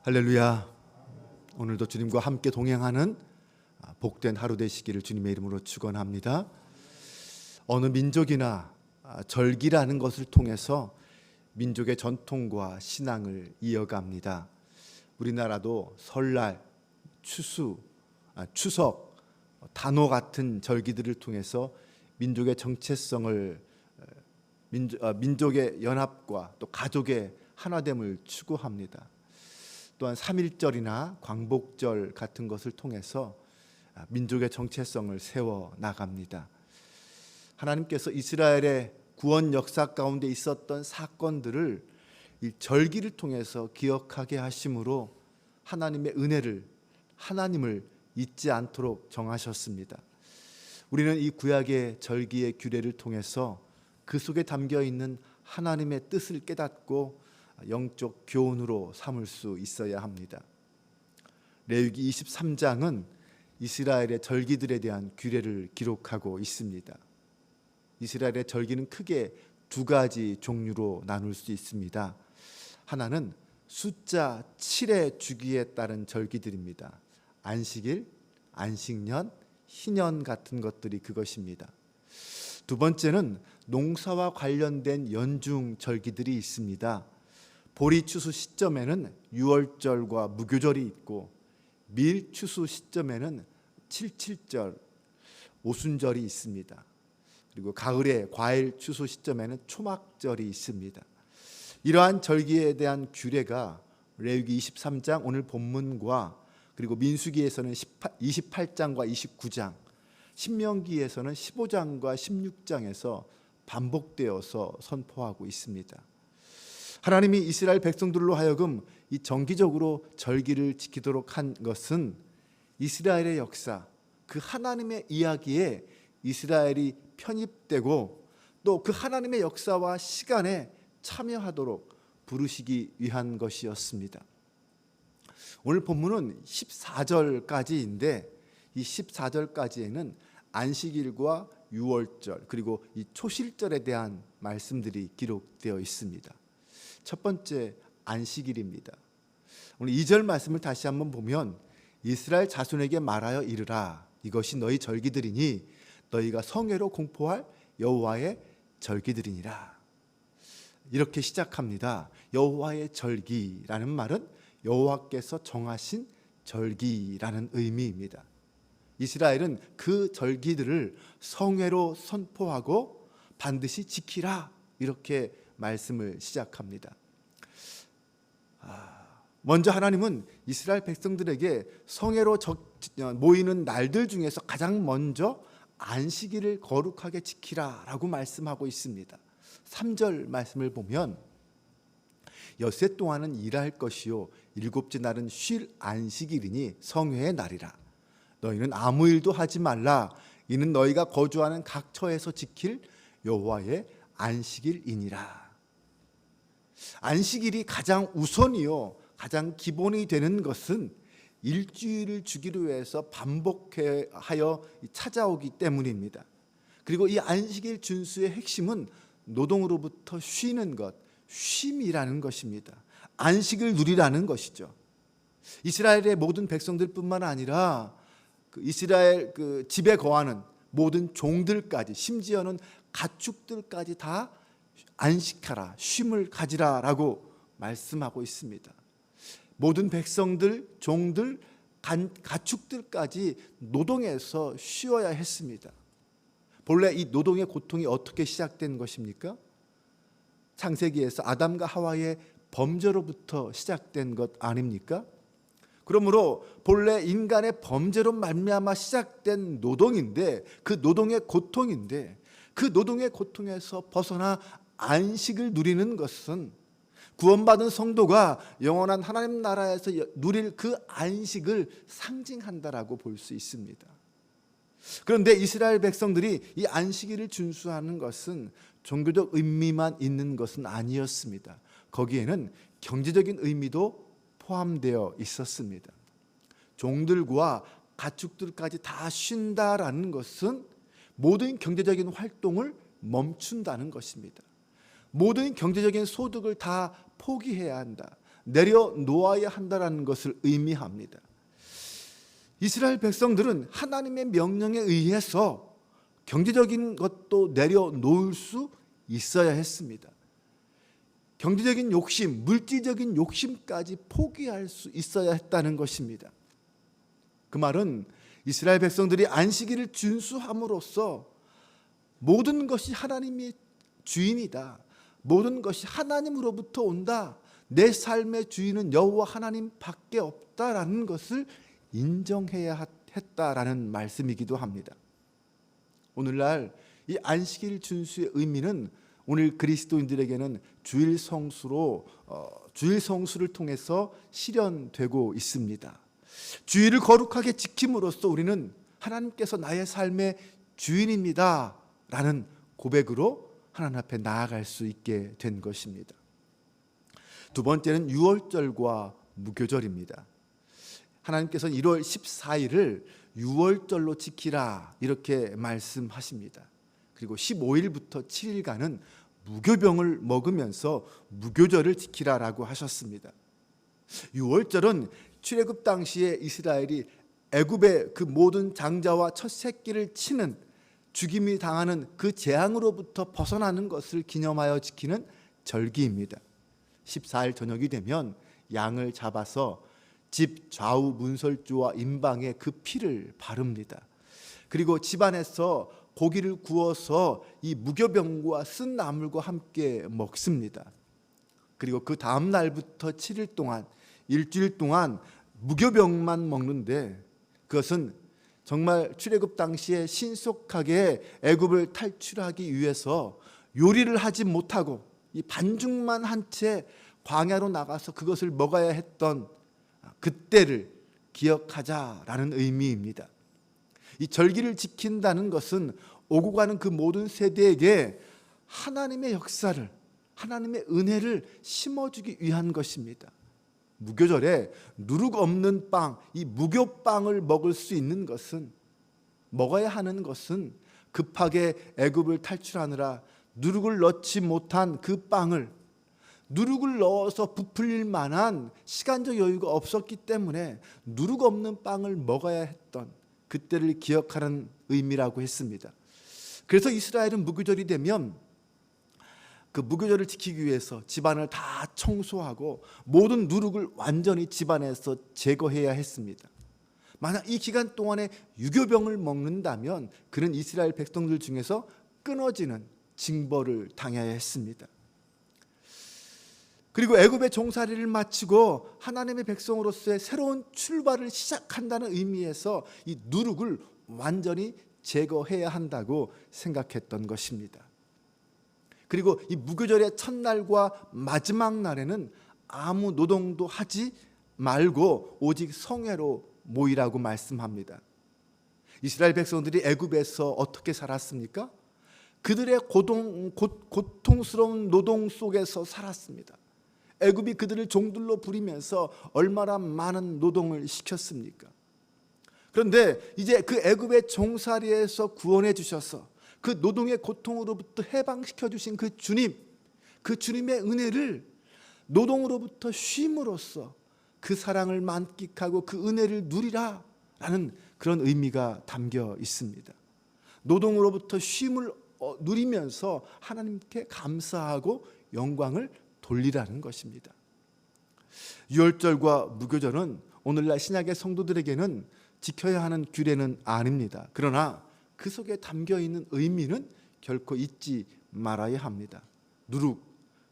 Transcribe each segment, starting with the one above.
할렐루야. 오늘도 주님과 함께 동행하는 복된 하루 되시기를 주님의 이름으로 축원합니다. 어느 민족이나 절기라는 것을 통해서 민족의 전통과 신앙을 이어갑니다. 우리나라도 설날, 추석, 단오 같은 절기들을 통해서 민족의 정체성을 민족의 연합과 또 가족의 하나됨을 추구합니다. 또한 3.1절이나 광복절 같은 것을 통해서 민족의 정체성을 세워 나갑니다. 하나님께서 이스라엘의 구원 역사 가운데 있었던 사건들을 이 절기를 통해서 기억하게 하심으로 하나님의 은혜를, 하나님을 잊지 않도록 정하셨습니다. 우리는 이 구약의 절기의 규례를 통해서 그 속에 담겨 있는 하나님의 뜻을 깨닫고 영적 교훈으로 삼을 수 있어야 합니다. 레위기 23장은 이스라엘의 절기들에 대한 규례를 기록하고 있습니다. 이스라엘의 절기는 크게 두 가지 종류로 나눌 수 있습니다. 하나는 숫자 7의 주기에 따른 절기들입니다. 안식일, 안식년, 희년 같은 것들이 그것입니다. 두 번째는 농사와 관련된 연중 절기들이 있습니다. 보리 추수 시점에는 유월절과 무교절이 있고, 밀 추수 시점에는 77절, 오순절이 있습니다. 그리고 가을에 과일 추수 시점에는 초막절이 있습니다. 이러한 절기에 대한 규례가 레위기 23장 오늘 본문과 그리고 민수기에서는 28장과 29장, 신명기에서는 15장과 16장에서 반복되어서 선포하고 있습니다. 하나님이 이스라엘 백성들로 하여금 이 정기적으로 절기를 지키도록 한 것은 이스라엘의 역사, 그 하나님의 이야기에 이스라엘이 편입되고 또 그 하나님의 역사와 시간에 참여하도록 부르시기 위한 것이었습니다. 오늘 본문은 14절까지인데 이 14절까지에는 안식일과 유월절 그리고 이 초실절에 대한 말씀들이 기록되어 있습니다. 첫 번째 안식일입니다. 오늘 2절 말씀을 다시 한번 보면 이스라엘 자손에게 말하여 이르라, 이것이 너희 절기들이니 너희가 성회로 공포할 여호와의 절기들이니라. 이렇게 시작합니다. 여호와의 절기라는 말은 여호와께서 정하신 절기라는 의미입니다. 이스라엘은 그 절기들을 성회로 선포하고 반드시 지키라, 이렇게 말씀을 시작합니다. 먼저 하나님은 이스라엘 백성들에게 성회로 모이는 날들 중에서 가장 먼저 안식일을 거룩하게 지키라라고 말씀하고 있습니다. 3절 말씀을 보면 엿새 동안은 일할 것이요 일곱째 날은 쉴 안식일이니 성회의 날이라. 너희는 아무 일도 하지 말라. 이는 너희가 거주하는 각 처에서 지킬 여호와의 안식일이니라. 안식일이 가장 우선이요 가장 기본이 되는 것은 일주일을 주기로 해서 반복하여 찾아오기 때문입니다. 그리고 이 안식일 준수의 핵심은 노동으로부터 쉬는 것, 쉼이라는 것입니다. 안식을 누리라는 것이죠. 이스라엘의 모든 백성들뿐만 아니라 이스라엘 집에 거하는 모든 종들까지, 심지어는 가축들까지 다 안식하라, 쉼을 가지라라고 말씀하고 있습니다. 모든 백성들, 종들, 가축들까지 노동해서 쉬어야 했습니다. 본래 이 노동의 고통이 어떻게 시작된 것입니까? 창세기에서 아담과 하와의 범죄로부터 시작된 것 아닙니까? 그러므로 본래 인간의 범죄로 말미암아 시작된 노동인데, 그 노동의 고통인데, 그 노동의 고통에서 벗어나 안식을 누리는 것은 구원받은 성도가 영원한 하나님 나라에서 누릴 그 안식을 상징한다라고 볼 수 있습니다. 그런데 이스라엘 백성들이 이 안식일을 준수하는 것은 종교적 의미만 있는 것은 아니었습니다. 거기에는 경제적인 의미도 포함되어 있었습니다. 종들과 가축들까지 다 쉰다라는 것은 모든 경제적인 활동을 멈춘다는 것입니다. 모든 경제적인 소득을 다 포기해야 한다. 내려놓아야 한다는 것을 의미합니다. 이스라엘 백성들은 하나님의 명령에 의해서 경제적인 것도 내려놓을 수 있어야 했습니다. 경제적인 욕심, 물질적인 욕심까지 포기할 수 있어야 했다는 것입니다. 그 말은 이스라엘 백성들이 안식일을 준수함으로써 모든 것이 하나님의 주인이다, 모든 것이 하나님으로부터 온다, 내 삶의 주인은 여호와 하나님밖에 없다라는 것을 인정해야 했다라는 말씀이기도 합니다. 오늘날 이 안식일 준수의 의미는 오늘 그리스도인들에게는 주일 성수를 통해서 실현되고 있습니다. 주일을 거룩하게 지킴으로써 우리는 하나님께서 나의 삶의 주인입니다 라는 고백으로 하나님 앞에 나아갈 수 있게 된 것입니다. 두 번째는 유월절과 무교절입니다. 하나님께서는 1월 14일을 유월절로 지키라 이렇게 말씀하십니다. 그리고 15일부터 7일간은 무교병을 먹으면서 무교절을 지키라라고 하셨습니다. 유월절은 출애굽 당시에 이스라엘이 애굽의 그 모든 장자와 첫 새끼를 치는 죽임이 당하는 그 재앙으로부터 벗어나는 것을 기념하여 지키는 절기입니다. 14일 저녁이 되면 양을 잡아서 집 좌우 문설주와 임방에 그 피를 바릅니다. 그리고 집안에서 고기를 구워서 이 무교병과 쓴 나물과 함께 먹습니다. 그리고 그 다음 날부터 7일 동안, 일주일 동안 무교병만 먹는데, 그것은 정말 출애굽 당시에 신속하게 애굽을 탈출하기 위해서 요리를 하지 못하고 이 반죽만 한 채 광야로 나가서 그것을 먹어야 했던 그때를 기억하자라는 의미입니다. 이 절기를 지킨다는 것은 오고 가는 그 모든 세대에게 하나님의 역사를, 하나님의 은혜를 심어주기 위한 것입니다. 무교절에 누룩 없는 빵, 이 무교빵을 먹을 수 있는 것은, 먹어야 하는 것은 급하게 애굽을 탈출하느라 누룩을 넣지 못한 그 빵을 누룩을 넣어서 부풀릴 만한 시간적 여유가 없었기 때문에 누룩 없는 빵을 먹어야 했던 그때를 기억하는 의미라고 했습니다. 그래서 이스라엘은 무교절이 되면 그 무교절을 지키기 위해서 집안을 다 청소하고 모든 누룩을 완전히 집안에서 제거해야 했습니다. 만약 이 기간 동안에 유교병을 먹는다면 그는 이스라엘 백성들 중에서 끊어지는 징벌을 당해야 했습니다. 그리고 애굽의 종살이를 마치고 하나님의 백성으로서의 새로운 출발을 시작한다는 의미에서 이 누룩을 완전히 제거해야 한다고 생각했던 것입니다. 그리고 이 무교절의 첫날과 마지막 날에는 아무 노동도 하지 말고 오직 성회로 모이라고 말씀합니다. 이스라엘 백성들이 애굽에서 어떻게 살았습니까? 그들의 고통스러운 노동 속에서 살았습니다. 애굽이 그들을 종들로 부리면서 얼마나 많은 노동을 시켰습니까? 그런데 이제 그 애굽의 종살이에서 구원해 주셔서 그 노동의 고통으로부터 해방시켜 주신 그 주님, 그 주님의 은혜를 노동으로부터 쉼으로써 그 사랑을 만끽하고 그 은혜를 누리라라는 그런 의미가 담겨 있습니다. 노동으로부터 쉼을 누리면서 하나님께 감사하고 영광을 돌리라는 것입니다. 유월절과 무교절은 오늘날 신약의 성도들에게는 지켜야 하는 규례는 아닙니다. 그러나 그 속에 담겨 있는 의미는 결코 잊지 말아야 합니다. 누룩,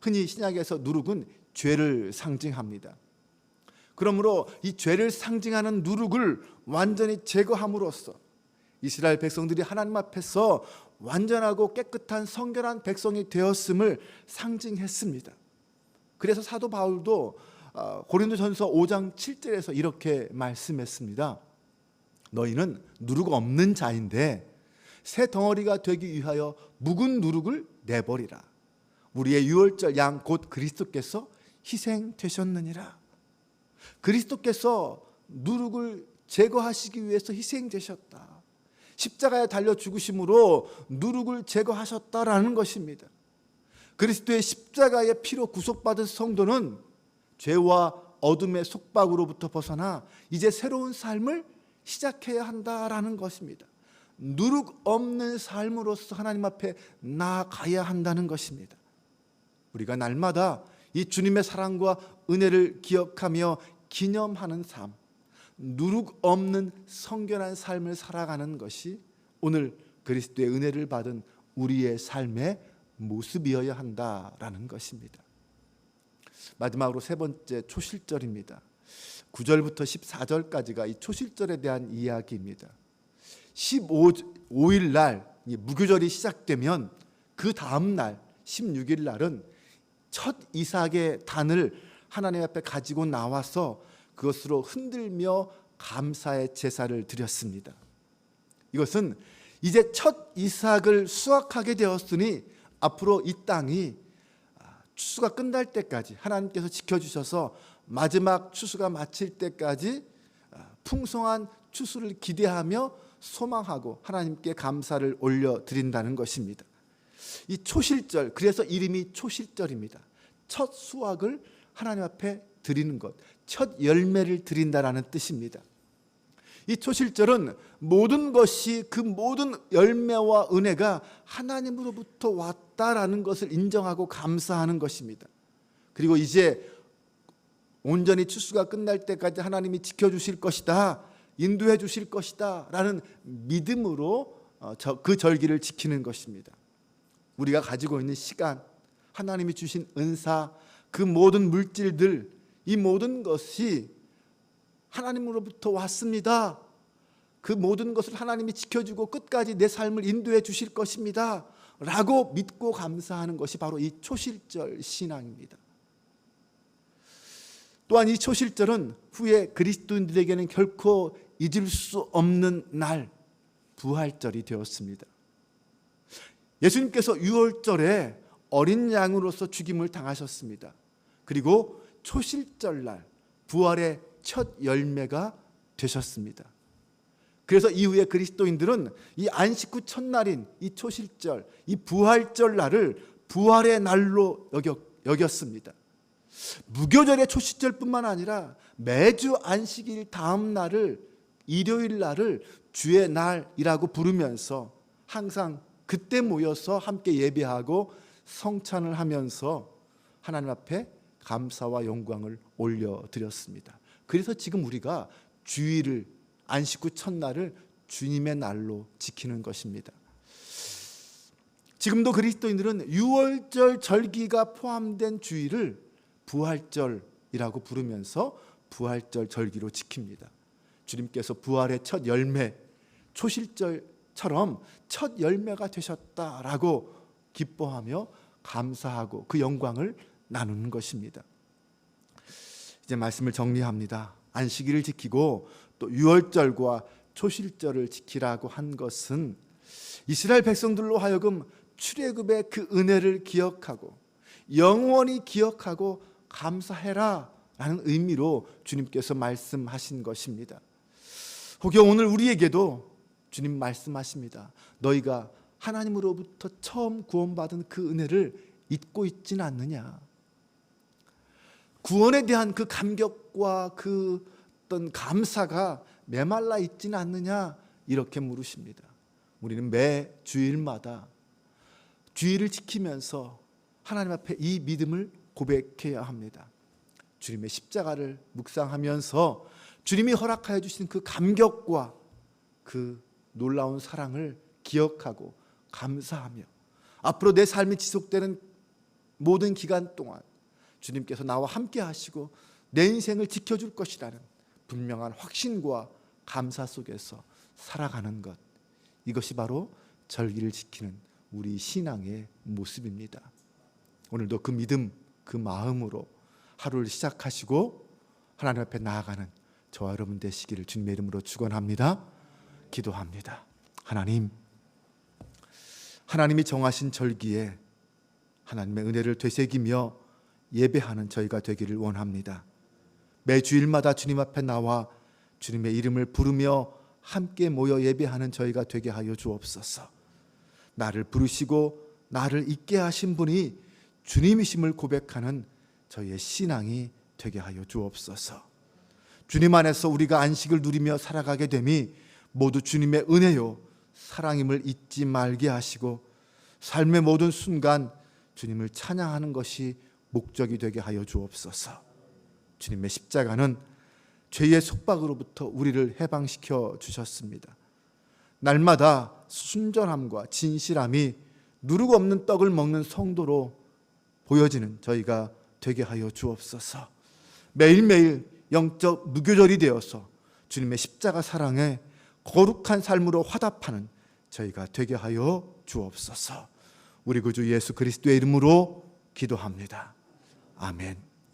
흔히 신약에서 누룩은 죄를 상징합니다. 그러므로 이 죄를 상징하는 누룩을 완전히 제거함으로써 이스라엘 백성들이 하나님 앞에서 완전하고 깨끗한 성결한 백성이 되었음을 상징했습니다. 그래서 사도 바울도 고린도전서 5장 7절에서 이렇게 말씀했습니다. 너희는 누룩 없는 자인데 새 덩어리가 되기 위하여 묵은 누룩을 내버리라. 우리의 유월절 양 곧 그리스도께서 희생되셨느니라. 그리스도께서 누룩을 제거하시기 위해서 희생되셨다. 십자가에 달려 죽으심으로 누룩을 제거하셨다라는 것입니다. 그리스도의 십자가의 피로 구속받은 성도는 죄와 어둠의 속박으로부터 벗어나 이제 새로운 삶을 시작해야 한다라는 것입니다. 누룩 없는 삶으로서 하나님 앞에 나아가야 한다는 것입니다. 우리가 날마다 이 주님의 사랑과 은혜를 기억하며 기념하는 삶, 누룩 없는 성결한 삶을 살아가는 것이 오늘 그리스도의 은혜를 받은 우리의 삶의 모습이어야 한다라는 것입니다. 마지막으로 세 번째, 초실절입니다. 9절부터 14절까지가 이 초실절에 대한 이야기입니다. 15일 날 무교절이 시작되면 그 다음 날 16일 날은 첫 이삭의 단을 하나님 앞에 가지고 나와서 그것으로 흔들며 감사의 제사를 드렸습니다. 이것은 이제 첫 이삭을 수확하게 되었으니 앞으로 이 땅이 추수가 끝날 때까지 하나님께서 지켜주셔서 마지막 추수가 마칠 때까지 풍성한 추수를 기대하며 소망하고 하나님께 감사를 올려드린다는 것입니다. 이 초실절, 그래서 이름이 초실절입니다. 첫 수확을 하나님 앞에 드리는 것, 첫 열매를 드린다라는 뜻입니다. 이 초실절은 모든 것이, 그 모든 열매와 은혜가 하나님으로부터 왔다라는 것을 인정하고 감사하는 것입니다. 그리고 이제 온전히 추수가 끝날 때까지 하나님이 지켜주실 것이다, 인도해 주실 것이다 라는 믿음으로 그 절기를 지키는 것입니다. 우리가 가지고 있는 시간, 하나님이 주신 은사, 그 모든 물질들, 이 모든 것이 하나님으로부터 왔습니다. 그 모든 것을 하나님이 지켜주고 끝까지 내 삶을 인도해 주실 것입니다 라고 믿고 감사하는 것이 바로 이 초실절 신앙입니다. 또한 이 초실절은 후에 그리스도인들에게는 결코 잊을 수 없는 날, 부활절이 되었습니다. 예수님께서 유월절에 어린 양으로서 죽임을 당하셨습니다. 그리고 초실절날 부활의 첫 열매가 되셨습니다. 그래서 이후에 그리스도인들은 이 안식 후 첫날인 이 초실절, 이 부활절 날을 부활의 날로 여겼습니다. 무교절의 초실절뿐만 아니라 매주 안식일 다음 날을, 일요일 날을 주의 날이라고 부르면서 항상 그때 모여서 함께 예배하고 성찬을 하면서 하나님 앞에 감사와 영광을 올려드렸습니다. 그래서 지금 우리가 주일을, 안식 후 첫날을 주님의 날로 지키는 것입니다. 지금도 그리스도인들은 유월절 절기가 포함된 주일을 부활절이라고 부르면서 부활절 절기로 지킵니다. 주님께서 부활의 첫 열매, 초실절처럼 첫 열매가 되셨다라고 기뻐하며 감사하고 그 영광을 나누는 것입니다. 이제 말씀을 정리합니다. 안식일을 지키고 또 유월절과 초실절을 지키라고 한 것은 이스라엘 백성들로 하여금 출애굽의 그 은혜를 기억하고 영원히 기억하고 감사해라 라는 의미로 주님께서 말씀하신 것입니다. 혹여 오늘 우리에게도 주님 말씀하십니다. 너희가 하나님으로부터 처음 구원받은 그 은혜를 잊고 있지는 않느냐. 구원에 대한 그 감격과 그 어떤 감사가 메말라 있지는 않느냐, 이렇게 물으십니다. 우리는 매 주일마다 주일을 지키면서 하나님 앞에 이 믿음을 고백해야 합니다. 주님의 십자가를 묵상하면서 주님이 허락하여 주신 그 감격과 그 놀라운 사랑을 기억하고 감사하며 앞으로 내 삶이 지속되는 모든 기간 동안 주님께서 나와 함께 하시고 내 인생을 지켜줄 것이라는 분명한 확신과 감사 속에서 살아가는 것, 이것이 바로 절기를 지키는 우리 신앙의 모습입니다. 오늘도 그 믿음, 그 마음으로 하루를 시작하시고 하나님 앞에 나아가는 저와 여러분 되시기를 주님의 이름으로 축원합니다. 기도합니다. 하나님이 정하신 절기에 하나님의 은혜를 되새기며 예배하는 저희가 되기를 원합니다. 매 주일마다 주님 앞에 나와 주님의 이름을 부르며 함께 모여 예배하는 저희가 되게 하여 주옵소서. 나를 부르시고 나를 있게 하신 분이 주님이심을 고백하는 저희의 신앙이 되게 하여 주옵소서. 주님 안에서 우리가 안식을 누리며 살아가게 됨이 모두 주님의 은혜요 사랑임을 잊지 말게 하시고 삶의 모든 순간 주님을 찬양하는 것이 목적이 되게 하여 주옵소서. 주님의 십자가는 죄의 속박으로부터 우리를 해방시켜 주셨습니다. 날마다 순전함과 진실함이 누르고 없는 떡을 먹는 성도로 보여지는 저희가 되게 하여 주옵소서. 매일매일 영적 무교절이 되어서 주님의 십자가 사랑에 거룩한 삶으로 화답하는 저희가 되게 하여 주옵소서. 우리 구주 예수 그리스도의 이름으로 기도합니다. 아멘.